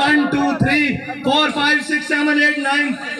1 2 3 4 5 6 7 8 9,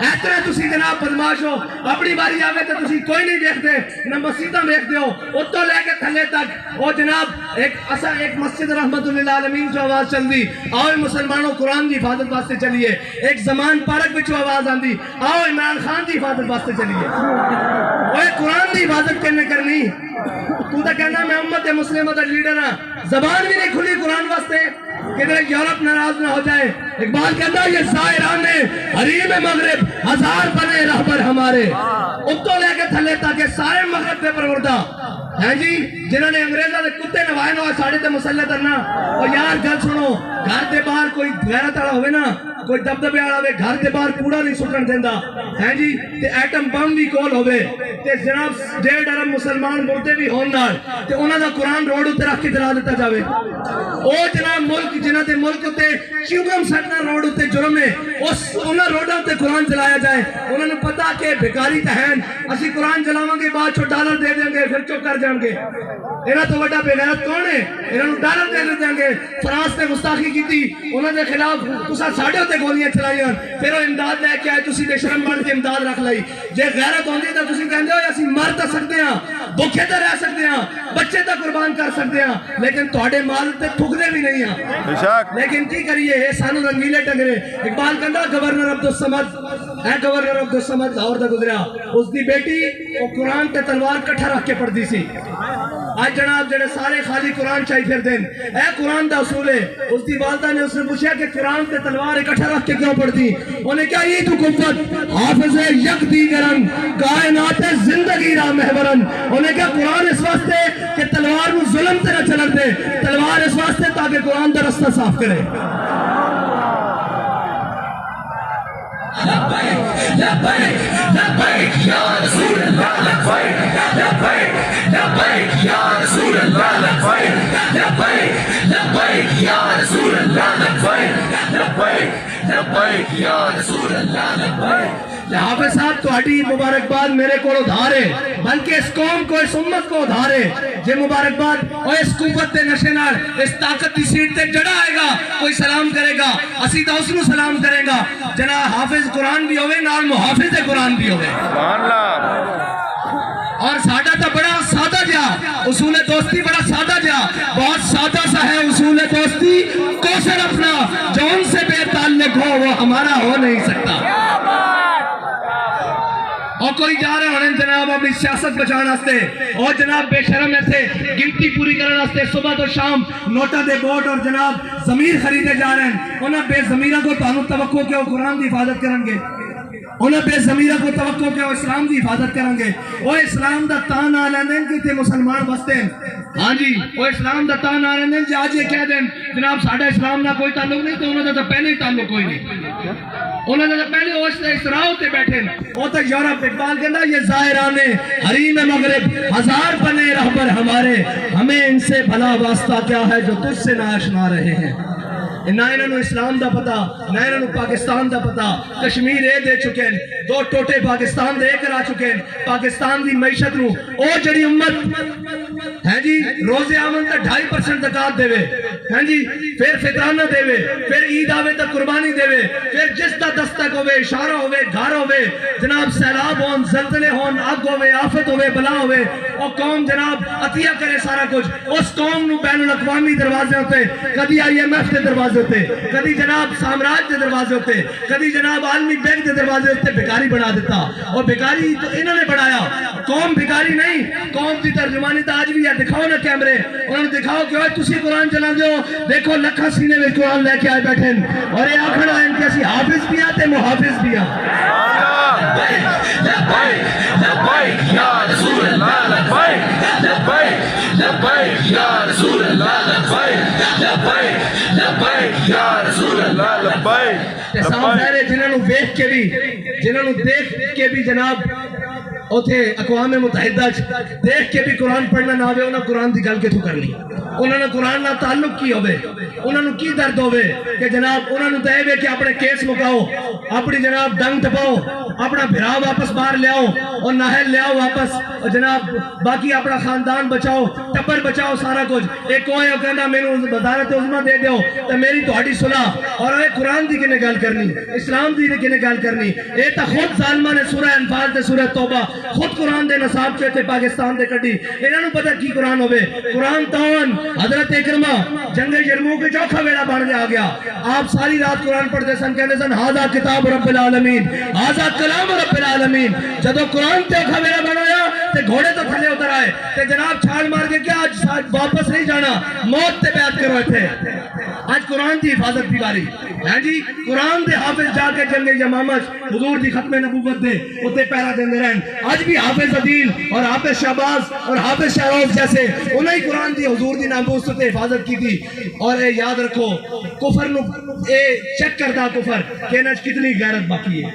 ایتنا تسی جناب بدماش ہو، اپنی باری آوے تو تسی کوئی نہیں دیکھتے، نہ مسجدہ دیکھتے ہو، اتو لے کے تھلے تک وہ جناب ایک مسجد رحمت اللہ عالمین جو آواز چل دی، آؤ مسلمانوں قرآن دی حفاظت واسطے چلیے، ایک زمان پارک بچو آواز آن دی، آؤ عمران خان دی حفاظت واسطے چلیے، وہ قرآن دی حفاظت کرنی، تو تا کہنا میں امت مسلمہ دا لیڈر ہاں، زبان بھی نہیں کھلی قرآن واسطے، کدھر یورپ ناراض نہ ہو جائے۔ اقبال کہتا ہے یہ زائران حریم مغرب ہزار بنے رہبر ہمارے، اتو لے کے تھلے تاکہ سارے مغرب پہ پروردہ ہیں جی، جنہوں نے انگریزہ دے کتے نوائے نوائے ساڑھے تے مسلح کرنا، اور یار گل سنو، گھر دے باہر کوئی غیرت آڑا ہوئے نا، کوئی دبدبے آڑا ہوئے، گھر دے باہر کوڑا نہیں سٹن دیندہ ہیں جی، تے ایٹم بم بھی کول ہوئے، تے جناب 1.5 ارب مسلمان مردے بھی ہون نال، تے انہاں دا قرآن روڈ اتر رکھ کے جلا دیتا جاوے، او جناب ملک جنہاں دے ملک تے چیوگم سٹنا روڈ اتر جرم ہے، انہاں روڈاں تے قرآن جلایا جائے، انہوں نے پتا کہ بھیکاری تہین، اسی قرآن جلاواں گے بعد چھو ڈالر دے دیں گے پھر چپ کر جائیں گے، انہاں تو وڈا بے غیرت کون ہے؟ انہوں نے ڈالر دے دیں گے، فرانس نے گستاخی کی تھی، انہوں نے خلاف تسا ساڑھے ہوتے گولیاں چلائیاں، پھر وہ امداد لے کے آئے، تسی بے شرم بن کے امداد رکھ لائی، جے غیرت ہوندی تو تسی کہندے ہو اسی مر تا سکتے ہیں، بھوکے تے رہ سکتے ہیں، بچے تے قربان کر سکتے ہیں، لیکن تہاڈے مال تے تھکدے بھی نہیں ہیں، لیکن کی کریے اے سانو رنگیلے ٹنگرے۔ اقبال کہندا گورنر عبدالصمد اے گورنر عبدالصمد لاہور دا گزریا، اس دی بیٹی وہ قرآن تے تلوار کٹھا رکھ کے پڑھ دی سی، آج جناب جڑے سارے خالی قرآن چاہی پھر دیں، اے قرآن دا اصول ہے، اس دی والدہ نے اس نے پوچھا کہ قرآن تے تلوار اکٹھا رکھ کے کیوں پڑھ دی؟ انہیں کہا یہ تو قوت حافظ یک دیگرن کائنات زندگی را محورن، انہیں کہا قرآن اس واسطے کہ تلوار میں ظلم تے نہ چلن دے، تلوار اس واسطے تاکہ قرآن دا رستہ صاف کرے۔ لبیک لبیک لبیک یا رسول اللہ لبیک لبیک لبیک یا رسول اللہ لبیک لبیک لبیک یا رسول اللہ لبیک لبیک لبیک یا رسول اللہ لبیک۔ حافظ صاحب تہاڈی مبارکباد میرے کو ادھار ہے، بلکہ اس قوم کو اس امت کو ادھار ہے، جے مبارکباد اور اس قوت دے نشے نال اس طاقت دی سیٹ تے جڑا آئے گا کوئی سلام کرے گا، اسی تو اس نو سلام کرے گا، جناب حافظ قرآن بھی ہوئے نال محافظ قرآن بھی ہوئے، سبحان اللہ۔ اور سادہ تا بڑا سادہ جا اصول دوستی بڑا سادہ جا، بہت سادہ سا ہے اصول دوستی، کوثر اپنا جو ان سے بے تعلق ہو وہ ہمارا ہو نہیں سکتا۔ اور کوئی جا رہے ہونے جناب اپنی سیاست بچانا ستے، اور جناب بے شرم ایسے گنتی پوری کرنا ستے، صبح تو شام نوٹا دے بوٹ اور جناب ضمیر خریدے جا رہے ہیں، انہاں بے ضمیرہ کو تانوں توقع کہ وہ قرآن دی حفاظت کریں گے، انہاں بے ضمیرہ کو توقع کہ وہ اسلام دی حفاظت کریں گے، وہ اسلام دا تان آلیں کہ تے مسلمان بستے ہیں، ہاں جی وہ اسلام دا تان آلیں کہ آج یہ کہہ دیں جناب ساڑھا اسلام نہ کوئی تعلق نہیں، تو انہوں نے تو پہلے ہی تعلق کوئی نہیں، انہوں نے پہلے اسراء ہوتے بیٹھے وہ تو یورپ۔ اقبال کہنا یہ زائران حریم مغرب ہزار بنے رہبر ہمارے، ہمیں ان سے بھلا واسطہ کیا ہے جو تجھ سے نہ آشنا رہے ہیں، نہ انہوں اسلام دا پتا نہ انہوں پاکستان دا پتا، کشمیر اے دے چکے ہیں، 2 ٹوٹے پاکستان دے کرا چکے ہیں، پاکستان دی معیشت رو او جڑی امت ہے جی روز آمن تا 2.5% زکات دے وے ہیں جی، پھر فطرانہ دے وے، پھر عید آوے تا قربانی دے وے، پھر جس تا دستک ہوئے اشارہ ہوئے گھر ہوئے جناب سیلاب ہون زلزلے ہون آگ ہوئے آفت ہوئے بلا ہوئے، اور قوم جناب عطیہ کرے سارا کچھ، اس قوم نو بین الاقوامی دروازے ہوتے، کدی IMF دے دروازے ہوتے، کدی جناب سامراج دے دروازے ہوتے، کدی جناب عالمی بینک دے دروازے ہوتے، بھکاری بنا دیتا، اور بھکاری تو انہوں نے بڑھایا، قوم بھکاری نہیں، قوم دی ترجمانی تو آج بھی ہے، دکھاؤ نا کیمرے، انہوں نے دکھاؤ کہ تسی قرآن چلا دیو، دیکھو لکھا سینے میں قرآن لے کے آئے بیٹھیں، اور یہ آکھڑا ہے ان کے اسی حافظ بھی آتے محافظ بھی آتے۔ لبیک لبیک لبیک یا رسول اللہ لبیک لبیک لبیک یا رسول اللہ لبیک لبیک لبیک یا رسول اللہ لبیک۔ جنہوں دیکھ کے بھی جناب اوتھے اقوام متحدہ دیکھ کے بھی قرآن پڑھنا نہ ہوئے انہاں قرآن دی گل کتھوں کرنی انہوں نے قرآن نہ تعلق کی ہوئے انہوں نے کی درد ہوئے کہ جناب انہوں نے دے ہوئے کہ اپنے کیس مکاؤ اپنی جناب ڈنگ ٹپاؤ اپنا بھرا واپس باہر لے آؤ اور ناہل لے آؤ واپس اور جناب باقی اپنا خاندان بچاؤ ٹبر بچاؤ سارا کچھ ایک کوئی کہنا میں نے وزارت عظمیٰ دے دیو تو میری تہاڈی صلح اور اے قرآن دی کنے گل کرنی اسلام دی کنے گل کرنی اے تا خود ظالمہ نے سورہ انفال تے سورہ توبہ خود قرآن دے نصاب چوتے پاکستان دے کٹی انہوں نے پتہ کی قرآن ہوئے قرآن تاون حضرت اکرمہ جنگ یرموک کے چوکھا ویڑا بڑھ گیا گیا آپ ساری رات قرآن پڑھتے سن کہتے سن ہاذا کتاب رب العالمین ہاذا کلام رب العالمین جدو قرآن چوکھا ویڑا بڑھایا تے گھوڑے تو تھلے اتر آئے تے جناب چھاڑ مار کے کیا آج واپس نہیں جانا موت تے بیعت کرو تھے آج قرآن دی حفاظت دی باری ہاں جی قرآن دے حافظ جا کے جنگ یمامت حضور دی ختم نبوت دے اتے پہلا دن دے رہن آج بھی حافظ عدیل اور حافظ شہباز اور حافظ شہروز جیسے انہیں ہی قرآن دی حضور دی ناموس سے حفاظت کی تھی اور اے یاد رکھو کفر نو اے چیک کرتا کفر کہ انہیں کتنی غیرت باقی ہے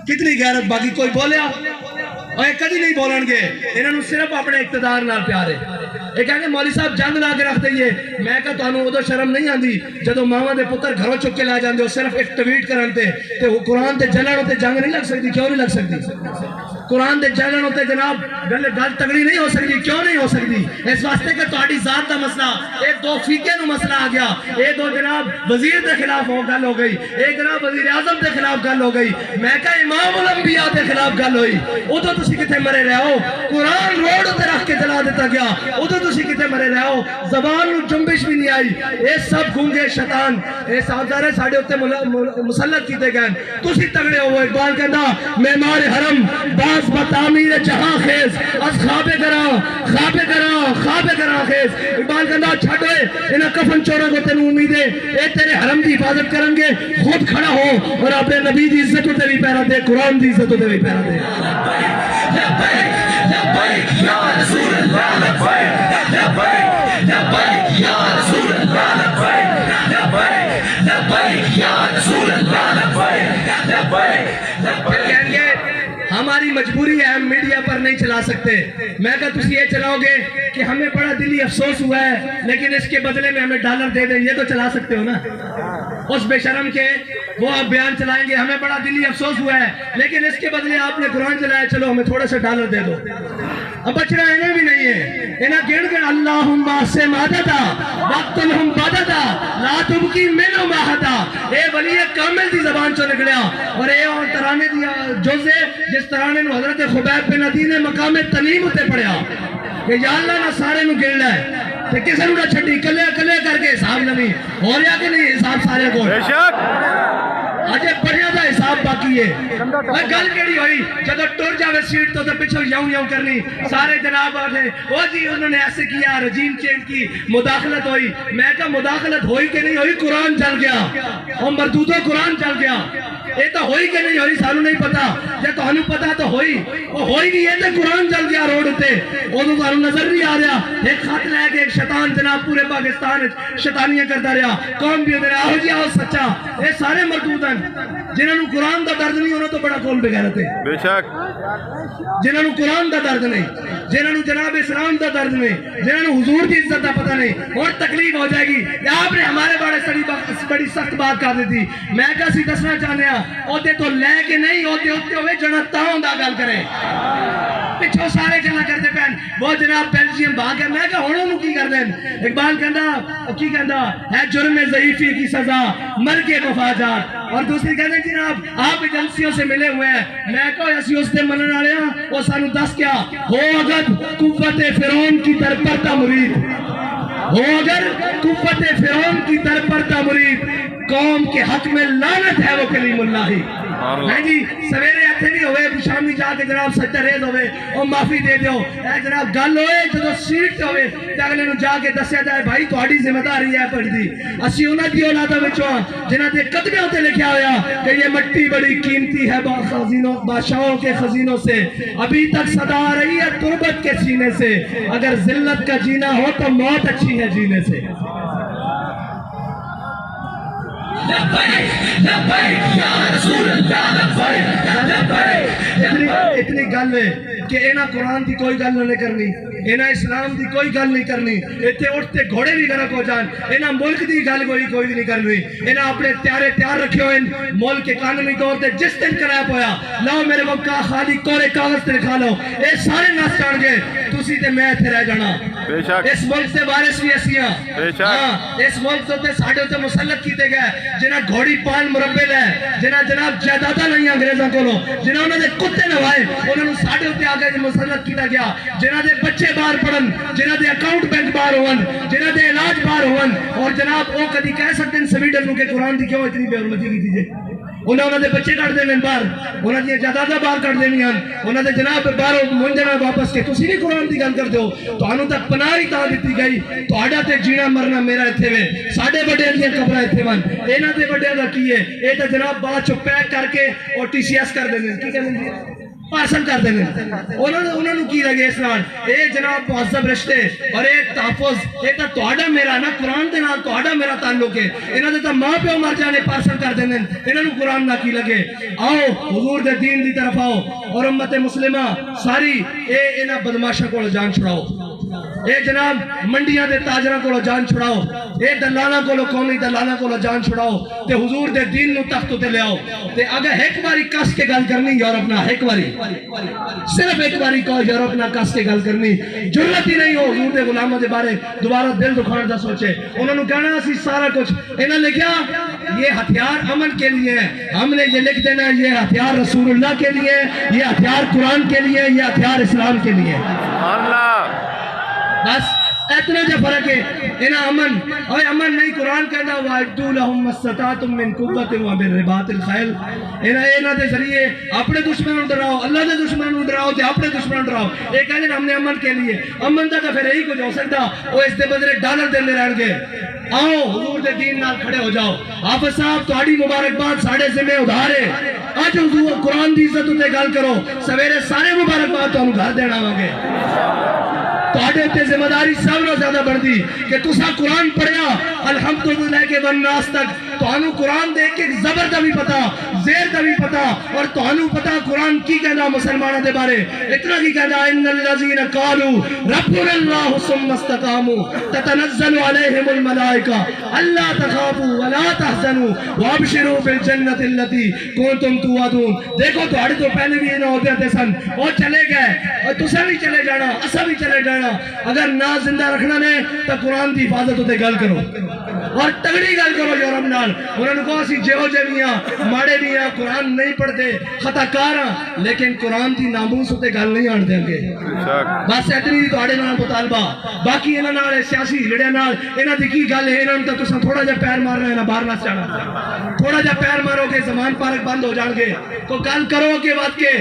کتنی غیرت باقی کوئی بولے اور ایک کدی نہیں بولن گے انہوں نے صرف اپنے اقتدار نال پیارے ایک کہنے مولی صاحب جنگ لا کے رکھ دئیے میں کہا تو انہوں ادھو شرم نہیں آن دی جدو ماما دے پتر گھروں چک کے لائے جان دے صرف ایک ٹویٹ کرن تے قرآن تے جلن ہوتے جنگ نہیں لگ سکتی کیوں نہیں لگ سکتی قرآن دے جلن ہوتے جناب گل تگڑی نہیں ہو سکتی کیوں نہیں ہو سکتی اس واسطے کہ تہاڈی ذات دا مسئلہ ایک دو فیقے نو مسئلہ آ گیا ایک دو جناب وزیر دے خلاف گل ہو گئی ایک جناب وزیر اعظم دے خلاف گل ہو گئی میں کہا امام الانبیاء دے خلاف گل ہوئی ادھو تسی کتے مرے رہے ہو قرآن روڈ تے رکھ کے جلا دیتا گیا ادھو تسی کتے مرے رہے ہو زبان نو جنبش بھی نہیں آئی اے سب گونگے شیطان اے ساوزارے ساڑھے ہوتے مسلط کیتے گئے تسی تگڑے ہو اقبال کہندا معمار حرم باز بتعمیر جہاں خیز از خواب کرا خیز اقبال کہندا چھٹ ہوئے انہاں کفن چوروں کو تینوں امید ہے اے تیرے حرم دی حفاظت کریں گے خود کھڑا ہو اور اپنے نبی دی عزت تے بھی پیرا دے قرآن دی عزت تے بھی پیرا دے لبیک یا رسول اللہ لبیک لبیک یا رسول اللہ لبیک لبیک یا رسول اللہ لبیک کہیں گے ہماری مجبوری ہے ہم میڈیا پر نہیں چلا سکتے میں کہا تسی یہ چلاؤ گے کہ ہمیں بڑا دلی افسوس ہوا ہے لیکن اس کے بدلے میں ہمیں ڈالر دے دیں یہ تو چلا سکتے ہو نا اس بے شرم کے وہ آپ بیان چلائیں گے ہمیں بڑا دلی افسوس ہوا ہے لیکن اس کے بدلے آپ نے قرآن چلایا چلو ہمیں تھوڑا سا ڈالر دے دو اب بچنا انہیں بھی نہیں ہے انہیں گھڑ گھڑ اللہم سے مادتا وقتلہم بدتا لا تبکی منو ماہتا اے ولی کامل دی زبان چو نکلیا اور اے اور ترانے دیا جوزے جس ترانے نو حضرت خبیب بن عدی نے مقام تنیم تے پڑھیا کہ یا اللہ نہ سارے نو گھڑ لائے کہ کسے نو نہ چھٹی کلے کر کے حساب نبی اور یا کہ نہیں حساب سارے کو بے شک آجے پڑھیا تھا حساب باقی ہے گل کیڑی ہوئی جدو ٹور جاوے سیٹ تو پچھو یوں کرنی سارے جناب آتے وہ جی انہوں نے ایسے کیا رجیم چینج کی مداخلت ہوئی میں کہا مداخلت ہوئی کہ نہیں ہوئی قرآن چل گیا اور مردودوں قرآن چل گیا یہ تو ہوئی کہ نہیں ہوئی سانو نہیں پتا جب تو ہمیں پتا تو ہوئی وہ ہوئی نہیں ہے تو قرآن چل گیا روڈ تے وہ تو سانو نظر نہیں آ رہا ایک خط لے کے ایک شیطان جناب پورے پاکستان شیطانیاں کرتا رہا کون بھی ادھر آہو جی آہو سچا یہ سارے مردود ہیں جنہوں نے قرآن دا درد نہیں انہوں تو بڑا کول بغیرت ہے بے شک جنہوں نے قرآن دا درد نہیں جنہوں نے جناب اسلام دا درد نہیں جنہوں نے حضور کی عزت دا پتہ نہیں اور تکلیف ہو جائے گی آپ نے ہمارے بڑی سخت بات کر دی تھی میں کسی دسنا چاہنے اوتے تو لے کے نہیں ہوتے ہوئے جنہ تاؤں دا گل کرے پچھو سارے گلا کرتے پہن وہ جناب بیلجیم بھاگ ہے میں کہا ہونوں نو کی کر دیں اقبال کہندا ہے جرم ضعیفی کی سزا مر کے مفاجات اور دوسری کہتے ہیں جناب آپ ایجنسیوں سے ملے ہوئے ہیں میں کہا ایسی اس نے منن آ رہے ہیں وہ سانو دس کیا ہو اگر قوت فرعون کی در پردہ مرید ہو اگر قوت فرعون کی در پردہ مرید قوم کے حق میں لعنت ہے وہ کلیم اللہ ہی نہیں جی سویرے ایتھے بھی ہوئے شامی جا کے جناب سجدہ ریز ہوئے اور معافی دے دیو اے جناب گل ہوئے جدو سیٹ ہوئے اگلے نو جا کے دسیا جائے بھائی تہاڈی ذمہ داری ہے پڑھ دی اسی انہاں دی اولاداں وچوں جنہاں دے قدموں تے لکھیا ہویا کہ یہ مٹی بڑی قیمتی ہے بادشاہوں کے خزینوں سے ابھی تک صدا آ رہی ہے تربت کے سینے سے اگر ذلت کا جینا ہو تو موت اچھی ہے جینے سے لبیک لبیک یا رسول اللہ لبیک لبیک اتنی گل ہے کہ انہاں قرآن کی کوئی گل نہیں کرنی, انہاں اسلام کی کوئی گل نہیں کرنی, اتنے اٹھتے گھوڑے بھی گرک ہو جان, انہاں ملک کی گل کوئی نہیں کرنی, انہاں اپنے تیار رکھے ہوئے ملک کے قانونی طور سے جس دن کرایا پویا لاؤ میرے کو خالی کورے کاغذ تے لکھا لو, اے سارے نس چڑھ گئے تسی تے میں اتنے رہ جانا. اس ملک سے وارث بھی اسیاں, ہاں اس ملک سے ساڑھے تے مسلط کیتے گئے جنہاں گھوڑی پال مربے لے, جنہاں جناب جائیداداں نہیں انگریزاں کولو, جنہاں انہوں نے کتے نوائے انہوں نے ساڑھے تے آگے مسلط کیتا گیا, جنہاں دے بچے باہر پڑھن, جنہاں دے اکاؤنٹ بینک باہر ہون, جنہاں دے علاج باہر ہون, اور جناب وہ کدی کہہ سکتے ہیں سویڈن نو کہ قرآن دی کیوں اتنی بے حرمتی کی تھی. انہوں نے بچے کٹ دینے باہر, انہوں نے جائیداداں باہر کٹ دینی ہیں, انہوں نے جناب باہر منجنا واپس کے تسی نہیں قرآن دی گل کر دیو, تو انہوں تک پناہ ہی تا دیتی گئی, تو آڈا تے جینا مرنا میرا اتھے وے, ساڑھے بڑے دیاں قبرہ اتھے ون, اینا دے بڑے دا کیے, اے تا جناب بات چو پیک کر کے اور ٹی سی ایس کر دینے, کی کہنے دیا پارسل کر دینے, انہوں نے کی لگے اس نال, اے جناب معذب رشتے اور اے تحفظ, اے تا توڑا میرا نا قرآن دے نال توڑا میرا تعلق ہے, انہوں نے تا ماں پہ مر جانے پارسل کر دینے, انہوں نے قرآن نہ کی لگے. آؤ حضور دے دین دی طرف آؤ اور امت مسلمہ ساری اے انہاں بدماشا کو جان چھڑاؤ, اے جناب منڈیاں دے تاجرہ کو جان چھڑاؤ, اے دلانا کو قومی دلانا کو جان چھڑاؤ, تے حضور دے دین نو تخت تے لے آؤ. تے اگر ایک باری کس کے گل کرنی یورپ نہ, ایک باری صرف ایک باری کو یورپ نہ کس کے گل کرنی, جرت ہی نہیں ہو حضور دے غلاموں دے بارے دوبارہ دل دکھان دا سوچے, انہوں نے کہنا اسی سارا کچھ انہوں نے کیا, یہ ہتھیار امن کے لیے ہے, ہم نے یہ لکھ دینا یہ ہتھیار رسول اللہ کے لیے, یہ ہتھیار قرآن کے لیے, یہ ہتھیار اسلام کے لیے. بس اتنا جو فرق ہے, انہاں امن, اوہ امن نہیں, قرآن کہنا وَاعِدُّوا لَهُم مَّا اسْتَطَعْتُم مِّن قُوَّةٍ وَمِن رِّبَاطِ الْخَيْلِ, انہاں دے ذریعے اپنے دشمنوں ڈراؤ, اللہ دے دشمنوں ڈراؤ تے اپنے دشمنوں ڈراؤ. ایک کہنے ہم نے امن کے لیے, امن دا تو پھر یہی کچھ ہو سکتا, وہ اس دے بدلے ڈالر دینے رہن گے. آؤ حضور دے دین نال کھڑے ہو جاؤ. حافظ صاحب تہاڈی مبارکباد ساڈے ذمہ ادھار ہے, اج حضور قرآن دی عزت تے گل کرو, سویرے سارے مبارکباد تانوں گھر دینا آواں گے. تہاڈے تے ذمہ داری سب نوں زیادہ بڑھ دی کہ تساں قرآن پڑھیا الحمدللہ کے والناس تک, تانوں قرآن دے کے زبر دا بھی پتا, زیر دا بھی پتا, اور تانوں پتا قرآن کی کہنا مسلمانوں دے بارے, اتنا کی کہنا ان الذین قالوا ربنا اللہ ثم استقاموا تتنزل علیہم الملائکہ الا تخافوا ولا تحزنوا وابشروا بالجنۃ التي کنتم توعدون. دیکھو تہاڈے تو پہلے بھی انہاں ہوتے تھے سن, وہ چلے گئے, اور تساں بھی چلے جانا, اساں بھی چلے جانا. اگر نہ زندہ رکھنا نے تو قرآن دی حفاظت ہوتے گل کرو, اور تگڑی گل کرو یورپ نال. انہوں نے کہا اسی جہو جے بھی ہاں, ماڑے بھی ہاں, قرآن نہیں پڑھتے, خطا کار ہاں, لیکن قرآن دی ناموس ہوتے گل نہیں آن دیں گے. بس اتنی تہاڈے نال مطالبہ, باقی انہاں نال سیاسی لڑے نال انہاں دی کی گل ہے, انہاں نوں تے تساں تھوڑا جہا پیر مار رہے ہیں, باہر نہ جانا, تھوڑا جہا پیر مارو گے زمان پارک بند ہو جان گے. تو گل کرو کے بعد کے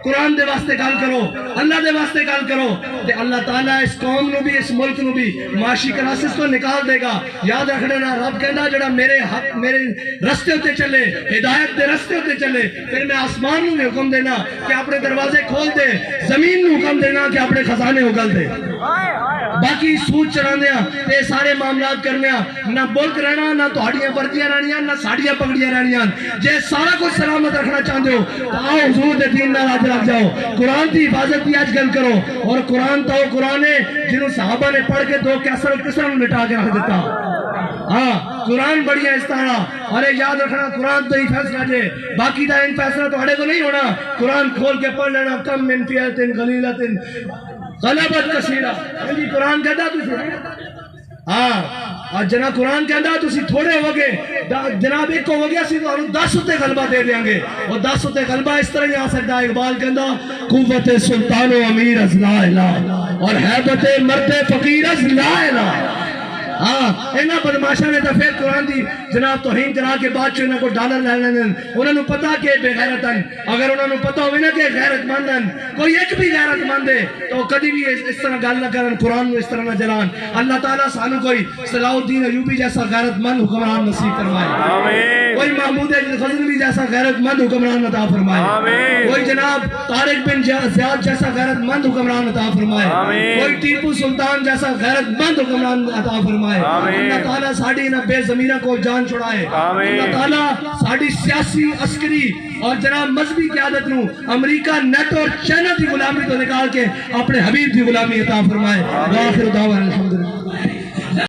قرآن دے واسطے گل کرو, اللہ دے واسطے گل کرو, تے اللہ تعالیٰ اس قوم نو بھی اس ملک نو بھی معاشی کراسس تو نکال دے گا. یاد رکھنا نا, رب کہندا جڑا میرے حق میرے رستے ہوتے چلے, ہدایت دے رستے ہوتے چلے, پھر میں آسمان نو بھی حکم دینا کہ اپنے دروازے کھول دے, زمین نو حکم دینا کہ اپنے خزانے اگل دے. باقی سود چڑھاندیاں تے سارے معاملات کرنیاں, نہ ملک رہنا, نہ تہاڈیاں وردیاں رہنیاں, نہ ساڈیاں پگڑیاں رہنیاں. جے سارا کچھ سلامت رکھنا چاہتے ہو تو آؤ حضور دے دین نال اج لگ جاؤ, قرآن دی حفاظت دی اج گل کرو. اور قرآن تو قرآن ہے جنہوں صحابہ نے پڑھ کے دو کسر لٹا کے رکھ دیتا. ہاں قرآن بڑی ہے اس طرح, اور یاد رکھنا قرآن تو ہی فیصلہ جے, باقی دا ان فیصلہ تو ہڑے کو نہیں ہونا. قرآن کھول کے پڑھ لینا, کم من فیئت قلیلۃ غلبت کثیرہ, قرآن کہتا تجھے, ہاں جناب قرآن کہندا تسی تھوڑے ہو گے, جناب ایک ہو گیا سی تو 10 تے غلبہ دے دیں گے, اور 10 تے غلبہ اس طرح ہی آ سکتا ہے. اقبال کہندا قوت سلطان و امیر از لا الہ, اور حیبت مرد فقیر از لا الہ. ہاں انہاں بدماشاں نے تو پھر قرآن دی جناب توہین کرا کے بعد چ انہاں کو ڈالر لے لیندے, انہاں نوں پتہ کہ بے غیرت ہیں. اگر انہاں نوں پتہ ہوے نا کہ غیرت مند ہیں, کوئی ایک بھی غیرت مند ہے تو کبھی بھی اس طرح گل نہ کرن, قرآن نوں اس طرح نہ جلان. اللہ تعالیٰ سانو کوئی صلاح الدین ایوبی جیسا غیرت مند حکمران نصیب فرمائے, کوئی محمود غزنوی جیسا غیرت مند حکمران عطا فرمائے, کوئی جناب طارق بن زیاد جیسا غیرت مند حکمران عطا فرمائے, کوئی ٹیپو سلطان جیسا غیرت مند حکمران عطا فرمائے. اللہ تعالیٰ ساڑی نہ بے زمینہ کو جان ایمان چھڑائے اللہ تعالیٰ ساڑی سیاسی عسکری اور جناب مذہبی قیادت نو امریکہ نیٹو اور چائنا کی غلامی تو نکال کے اپنے حبیب کی غلامی عطا فرمائے وآخر دعوانا الحمدللہ